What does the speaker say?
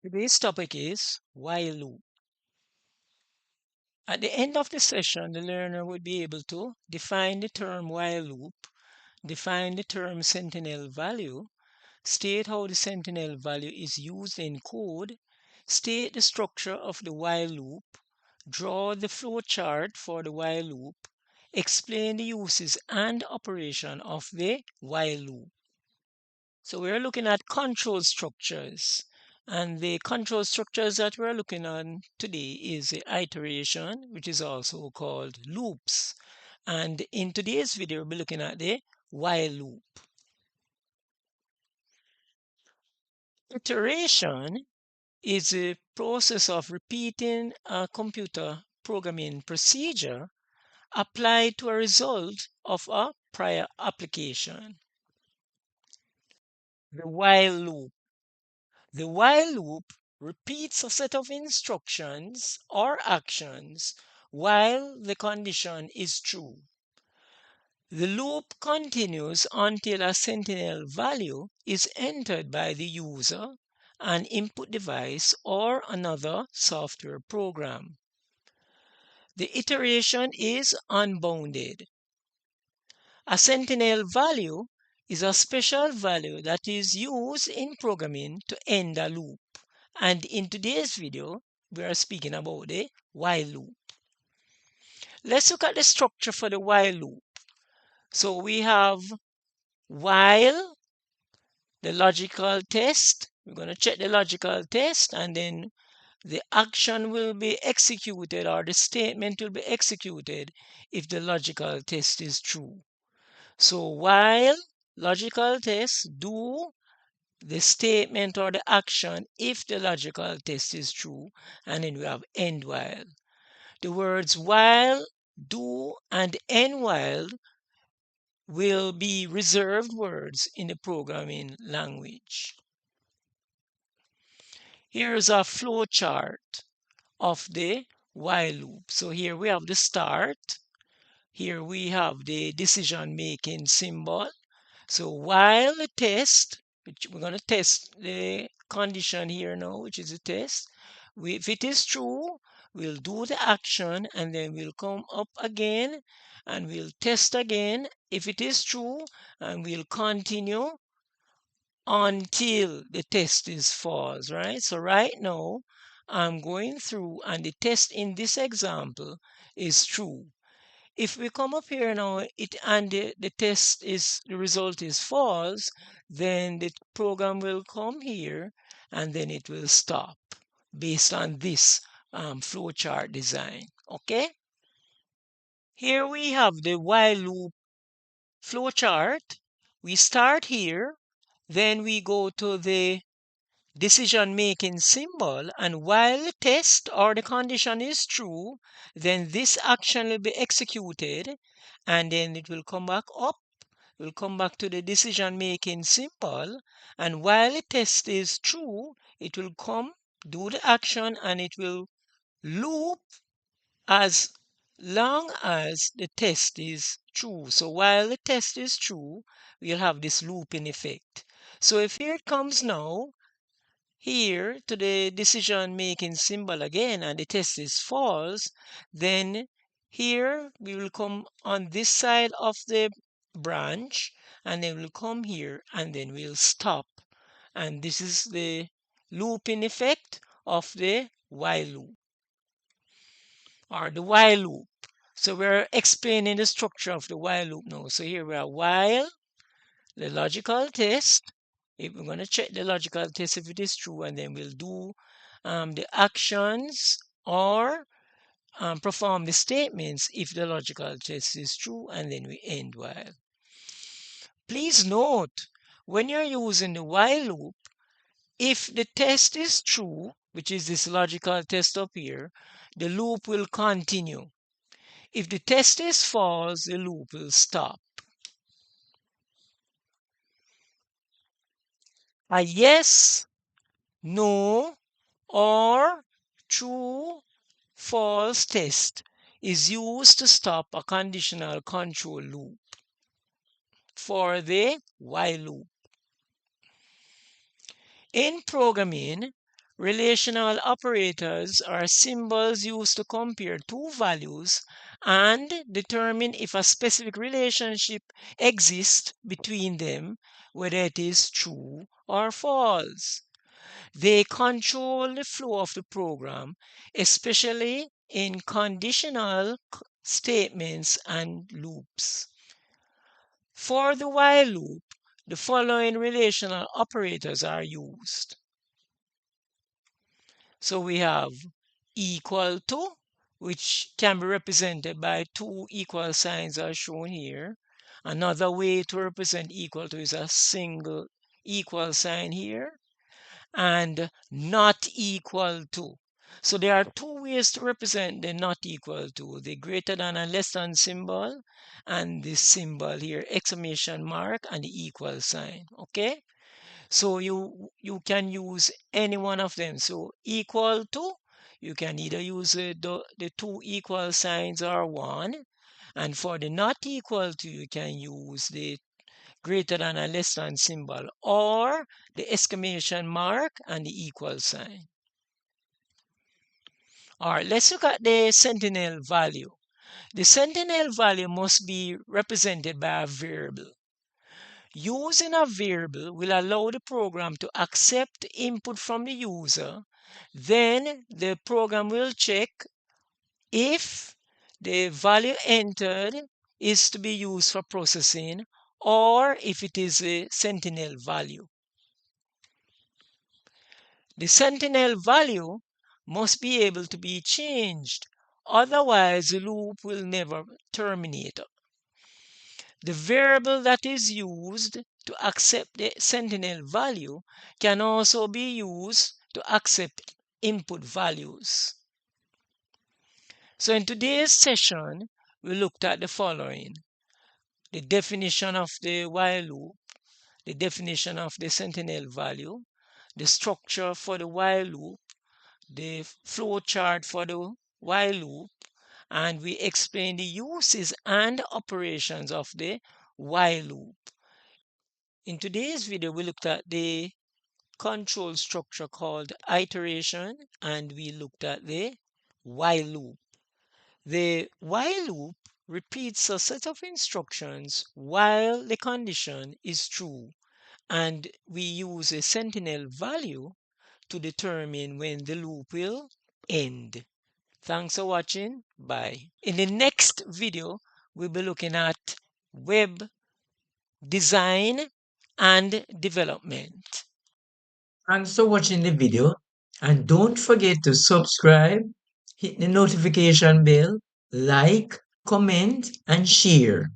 Today's topic is while loop. At the end of the session, the learner would be able to define the term while loop, define the term sentinel value, state how the sentinel value is used in code, state the structure of the while loop, draw the flow chart for the while loop, explain the uses and operation of the while loop. So we're looking at control structures. And the control structures that we're looking on today is the iteration, which is also called loops. And in today's video, we'll be looking at the while loop. Iteration is a process of repeating a computer programming procedure applied to a result of a prior application. The while loop. The while loop repeats a set of instructions or actions while the condition is true. The loop continues until a sentinel value is entered by the user, an input device, or another software program. The iteration is unbounded. A sentinel value is a special value that is used in programming to end a loop. And in today's video, we are speaking about the while loop. Let's look at the structure for the while loop. So we have while, the logical test. We're going to check the logical test, and then the action will be executed, or the statement will be executed if the logical test is true. So while logical test, do the statement or the action if the logical test is true, and then we have end while. The words while, do, and end while will be reserved words in the programming language. Here's a flow chart of the while loop. So here we have the start. Here we have the decision making symbol. So while the test, which we're going to test the condition here now, which is a test. If it is true, we'll do the action, and then we'll come up again and we'll test again if it is true, and we'll continue until the test is false, right? So right now I'm going through, and the test in this example is true. If we come up here now, the result is false, then the program will come here and then it will stop based on this flowchart design. Okay? Here we have the while loop flowchart. We start here, then we go to the decision making symbol, and while the test or the condition is true, then this action will be executed, and then it will come back up, will come back to the decision making symbol, and while the test is true, it will come, do the action, and it will loop as long as the test is true. So while the test is true, we'll have this looping effect. So if here it comes now, here to the decision making symbol again, and the test is false, then here we will come on this side of the branch, and then we'll come here, and then we'll stop. And this is the looping effect of the while loop, or the while loop. So we're explaining the structure of the while loop now. So here we are while the logical test. If we're going to check the logical test if it is true, and then we'll do the actions or perform the statements if the logical test is true, and then we end while. Please note, when you're using the while loop, if the test is true, which is this logical test up here, the loop will continue. If the test is false, the loop will stop. A yes, no, or true, false test is used to stop a conditional control loop for the while loop. In programming, Relational operators are symbols used to compare two values and determine if a specific relationship exists between them, whether it is true or false. They control the flow of the program, especially in conditional statements and loops. For the while loop, the following relational operators are used. So we have equal to, which can be represented by two equal signs as shown here. Another way to represent equal to is a single equal sign here, and not equal to. So there are two ways to represent the not equal to, the greater than and less than symbol, and this symbol here, exclamation mark and the equal sign. Okay? So you can use any one of them. So equal to, you can either use the two equal signs or one. And for the not equal to, you can use the greater than and less than symbol or the exclamation mark and the equal sign. All right, let's look at the sentinel value. The sentinel value must be represented by a variable. Using a variable will allow the program to accept input from the user. Then the program will check if the value entered is to be used for processing or if it is a sentinel value. The sentinel value must be able to be changed, otherwise the loop will never terminate. The variable that is used to accept the sentinel value can also be used to accept input values. So in today's session, we looked at the following: the definition of the while loop, the definition of the sentinel value, the structure for the while loop, the flow chart for the while loop, and we explained the uses and operations of the while loop. In today's video, we looked at the control structure called iteration, and we looked at the while loop. The while loop repeats a set of instructions while the condition is true, and we use a sentinel value to determine when the loop will end. Thanks for watching. Bye. In the next video, we'll be looking at web design and development. Thanks for watching the video, and don't forget to subscribe, hit the notification bell, like, comment, and share.